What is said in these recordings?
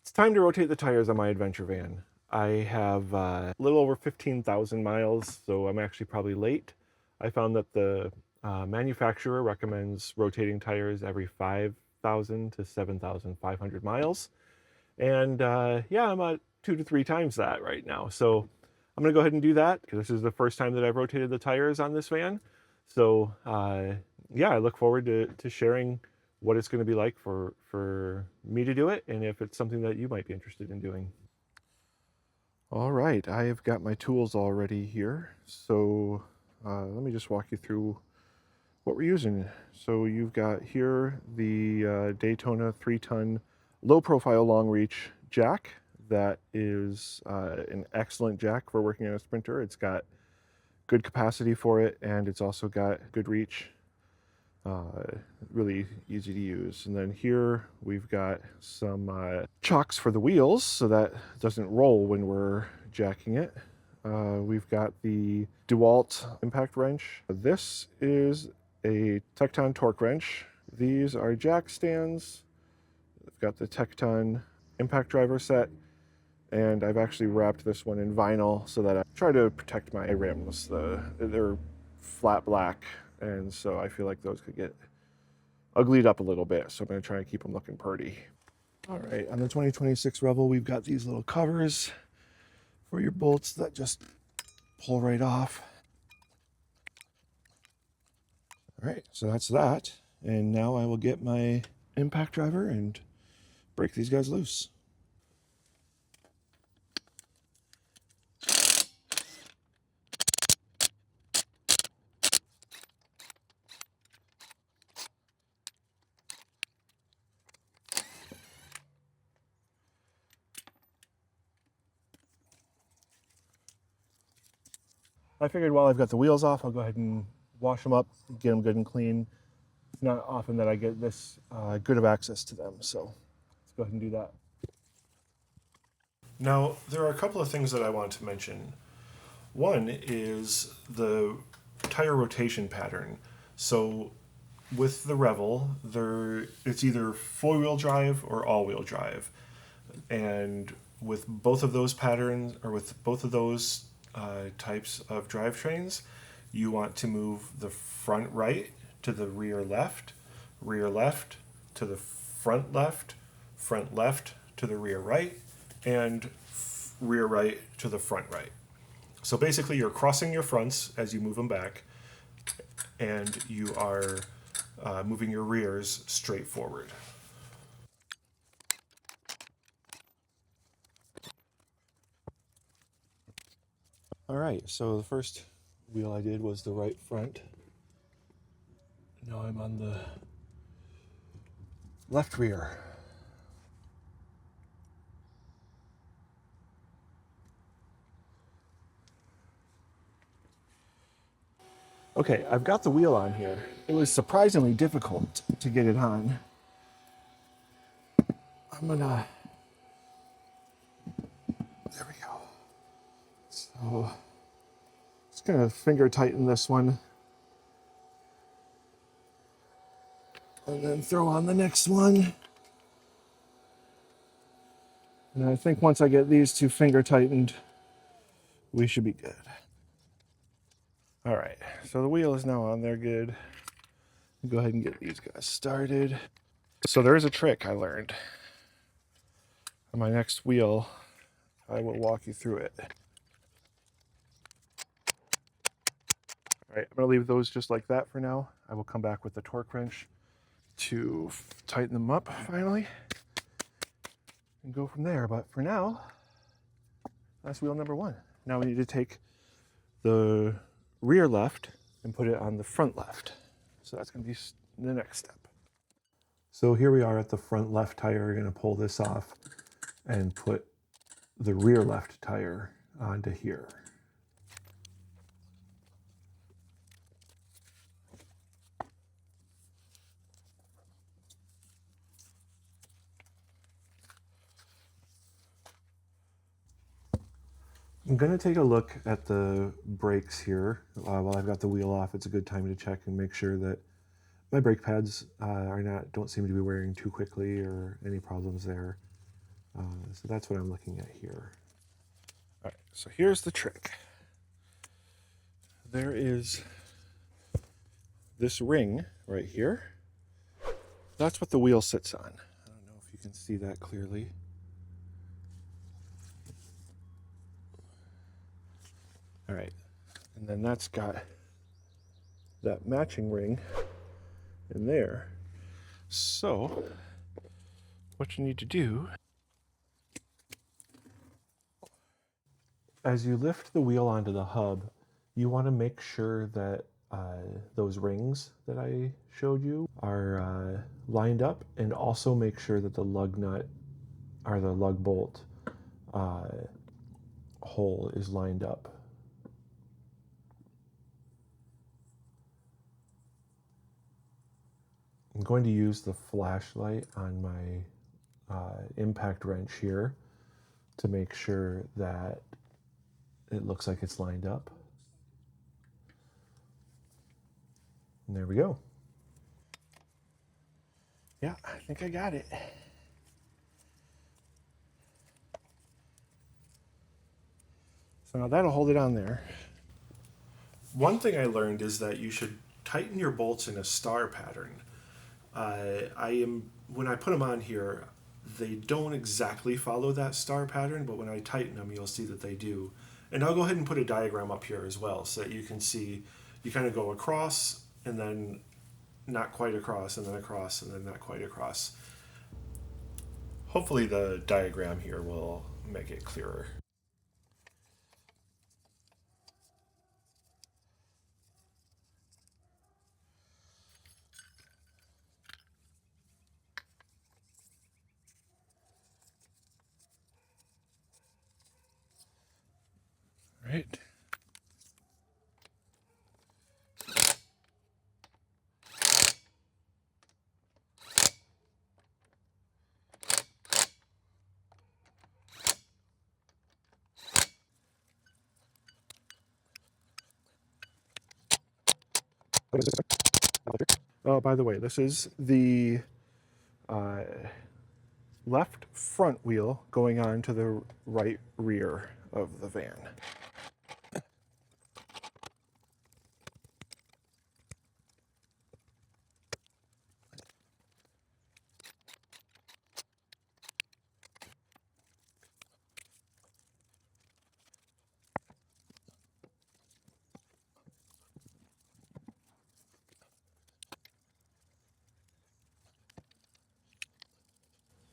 It's time to rotate the tires on my adventure van. I have a little over 15,000 miles, so I'm actually probably late. I found that the manufacturer recommends rotating tires every 5,000 to 7,500 miles. And yeah, I'm at 2 to 3 times that right now. So I'm gonna go ahead and do that because this is the first time that I've rotated the tires on this van. So yeah, I look forward to sharing what it's going to be like for me to do it, and if it's something that you might be interested in doing. All right, I have got my tools already here. So let me just walk you through what we're using. So you've got here the Daytona 3-ton low profile long reach jack. That is an excellent jack for working on a Sprinter. It's got good capacity for it, and it's also got good reach. Really easy to use. And then here we've got some chocks for the wheels so that it doesn't roll when we're jacking it. We've got the DeWalt impact wrench. This is a Tecton torque wrench. These are jack stands. I've got the Tecton impact driver set, and I've actually wrapped this one in vinyl so that I try to protect my rims. They're flat black, and so I feel like those could get uglied up a little bit, so I'm going to try and keep them looking pretty. All right, on the 2026 Revel, we've got these little covers for your bolts that just pull right off. All right, so that's that. And now I will get my impact driver and break these guys loose. I figured while I've got the wheels off, I'll go ahead and wash them up, get them good and clean. It's not often that I get this good of access to them, so let's go ahead and do that. Now, there are a couple of things that I want to mention. One is the tire rotation pattern. So with the Revel, it's either four-wheel drive or all-wheel drive. And with both of those patterns, or with both of those types of drivetrains, you want to move the front right to the rear left to the front left to the rear right, and rear right to the front right. So basically you're crossing your fronts as you move them back, and you are moving your rears straight forward. All right, so the first wheel I did was the right front. Now I'm on the left rear. Okay, I've got the wheel on here. It was surprisingly difficult to get it on. There we go. So, just gonna finger tighten this one. And then throw on the next one. And I think once I get these two finger tightened, we should be good. All right, so the wheel is now on there good. Go ahead and get these guys started. So there is a trick I learned. On my next wheel, I will walk you through it. All right, I'm gonna leave those just like that for now. I will come back with the torque wrench to tighten them up finally and go from there. But for now, that's wheel number one. Now we need to take the rear left and put it on the front left. So that's gonna be the next step. So here we are at the front left tire. We're gonna pull this off and put the rear left tire onto here. I'm gonna take a look at the brakes here. While I've got the wheel off, it's a good time to check and make sure that my brake pads don't seem to be wearing too quickly or any problems there. So that's what I'm looking at here. All right, so here's the trick. There is this ring right here. That's what the wheel sits on. I don't know if you can see that clearly. All right, and then that's got that matching ring in there. So what you need to do, as you lift the wheel onto the hub, you want to make sure that those rings that I showed you are lined up, and also make sure that the lug nut or the lug bolt hole is lined up. I'm going to use the flashlight on my impact wrench here to make sure that it looks like it's lined up. And there we go. Yeah, I think I got it. So now that'll hold it on there. One thing I learned is that you should tighten your bolts in a star pattern. When I put them on here, they don't exactly follow that star pattern, but when I tighten them, you'll see that they do. And I'll go ahead and put a diagram up here as well, so that you can see, you kind of go across, and then not quite across, and then across, and then not quite across. Hopefully the diagram here will make it clearer. Right. Oh, by the way, this is the left front wheel going on to the right rear of the van.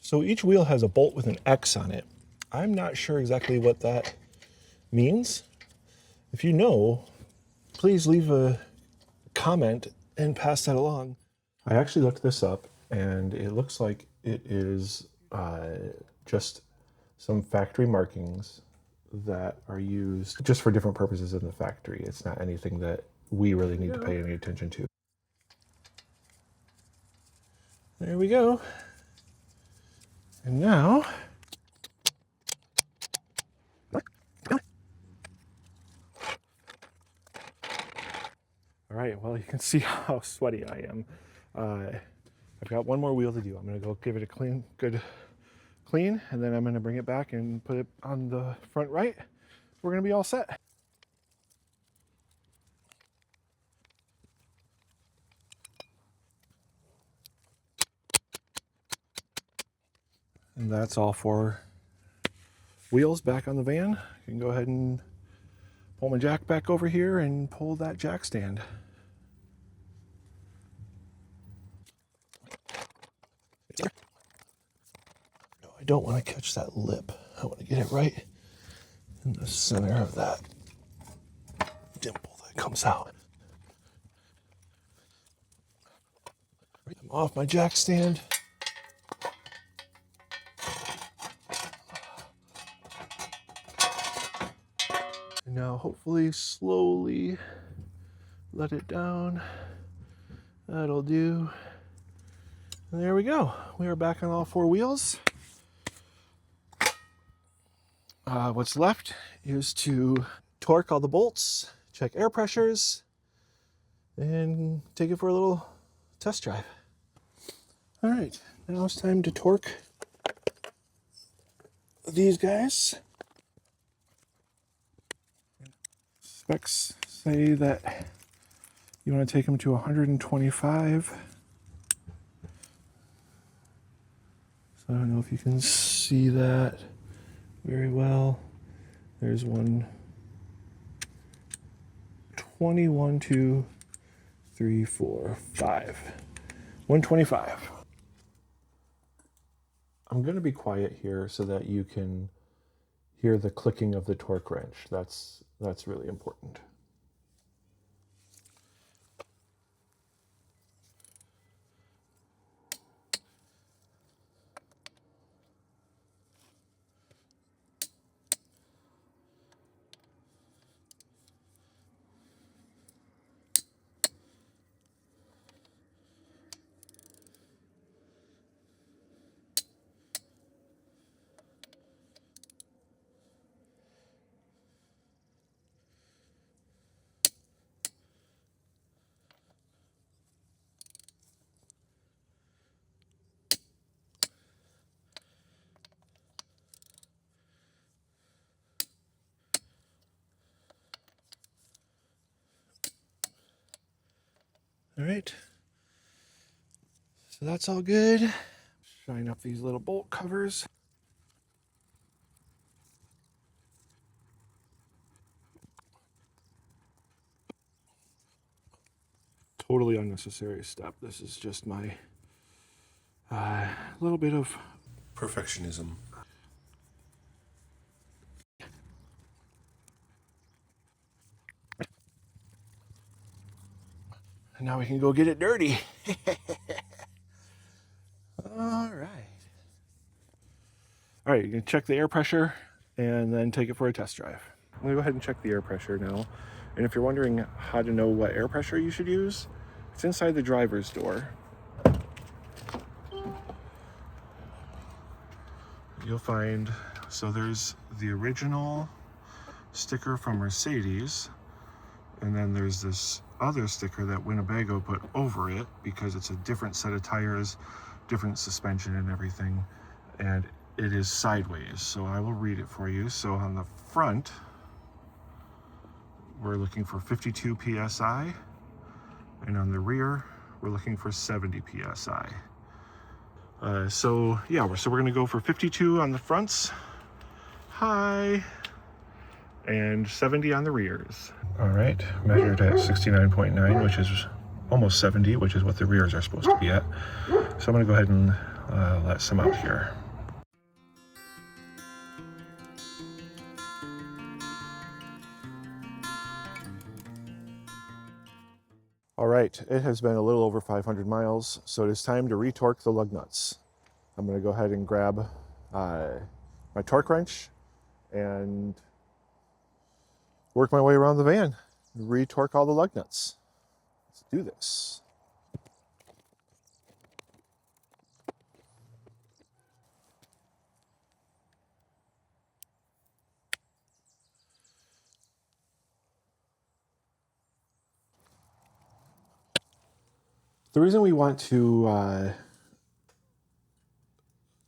So each wheel has a bolt with an X on it. I'm not sure exactly what that means. If you know, please leave a comment and pass that along. I actually looked this up, and it looks like it is just some factory markings that are used just for different purposes in the factory. It's not anything that we really need to pay any attention to. There we go. And now, all right, well, you can see how sweaty I am. I've got one more wheel to do. I'm gonna go give it a good clean, and then I'm gonna bring it back and put it on the front right. We're gonna be all set. And that's all 4 wheels back on the van. I can go ahead and pull my jack back over here and pull that jack stand. No, I don't want to catch that lip. I want to get it right in the center of that dimple that comes out. I'm off my jack stand. And now hopefully slowly let it down. That'll do. And there we go. We are back on all 4 wheels. What's left is to torque all the bolts, check air pressures, and take it for a little test drive. All right, now it's time to torque these guys. Specs say that you want to take them to 125. So I don't know if you can see that very well. There's 120, 2, 3, 4, 5. 125. I'm going to be quiet here so that you can hear the clicking of the torque wrench. That's really important. All right, so that's all good. Shine up these little bolt covers. Totally unnecessary step. This is just my little bit of perfectionism. And now we can go get it dirty. All right. All right, you can check the air pressure and then take it for a test drive. I'm gonna go ahead and check the air pressure now. And if you're wondering how to know what air pressure you should use, it's inside the driver's door. You'll find, so there's the original sticker from Mercedes, and then there's this other sticker that Winnebago put over it because it's a different set of tires, different suspension and everything, and it is sideways. So I will read it for you. So on the front, we're looking for 52 psi, and on the rear, we're looking for 70 psi. So we're gonna go for 52 on the fronts, high, and 70 on the rears. All right, measured at 69.9, which is almost 70, which is what the rears are supposed to be at. So I'm gonna go ahead and let some out here. All right, it has been a little over 500 miles, so it is time to retorque the lug nuts. I'm gonna go ahead and grab my torque wrench and work my way around the van, retorque all the lug nuts. Let's do this. The reason we want to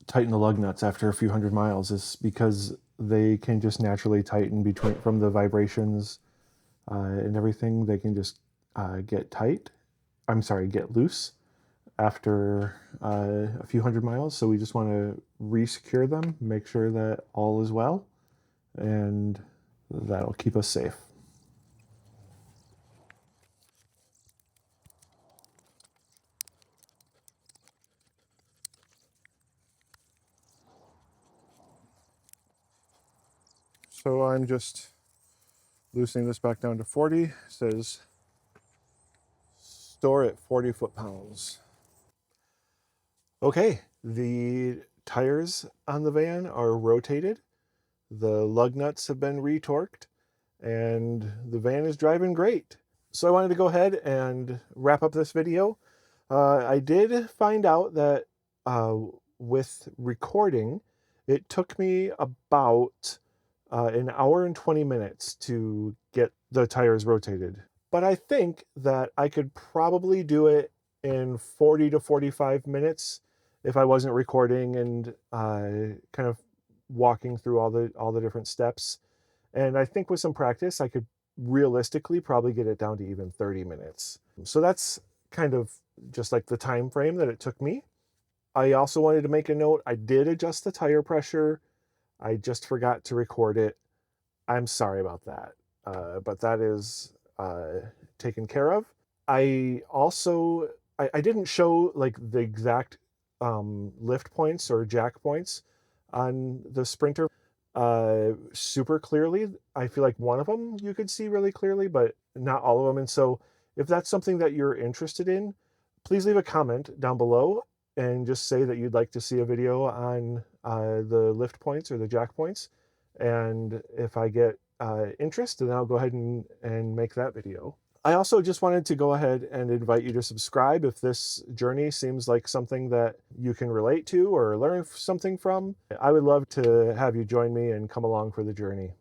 tighten the lug nuts after a few hundred miles is because they can just naturally tighten from the vibrations and everything. They can just get loose after a few hundred miles. So we just want to re-secure them, make sure that all is well, and that'll keep us safe. So I'm just loosening this back down to 40. It says store at 40 foot-pounds. Okay, the tires on the van are rotated. The lug nuts have been retorqued, and the van is driving great. So I wanted to go ahead and wrap up this video. I did find out that with recording, it took me about an hour and 20 minutes to get the tires rotated. But I think that I could probably do it in 40 to 45 minutes if I wasn't recording and kind of walking through all the different steps. And I think with some practice, I could realistically probably get it down to even 30 minutes. So that's kind of just like the time frame that it took me. I also wanted to make a note. I did adjust the tire pressure. I just forgot to record it. I'm sorry about that. But that is taken care of. I also I didn't show like the exact lift points or jack points on the Sprinter super clearly. I feel like one of them you could see really clearly, but not all of them. And so if that's something that you're interested in, please leave a comment down below and just say that you'd like to see a video on the lift points or the jack points. And if I get interest, then I'll go ahead and make that video. I also just wanted to go ahead and invite you to subscribe if this journey seems like something that you can relate to or learn something from. I would love to have you join me and come along for the journey.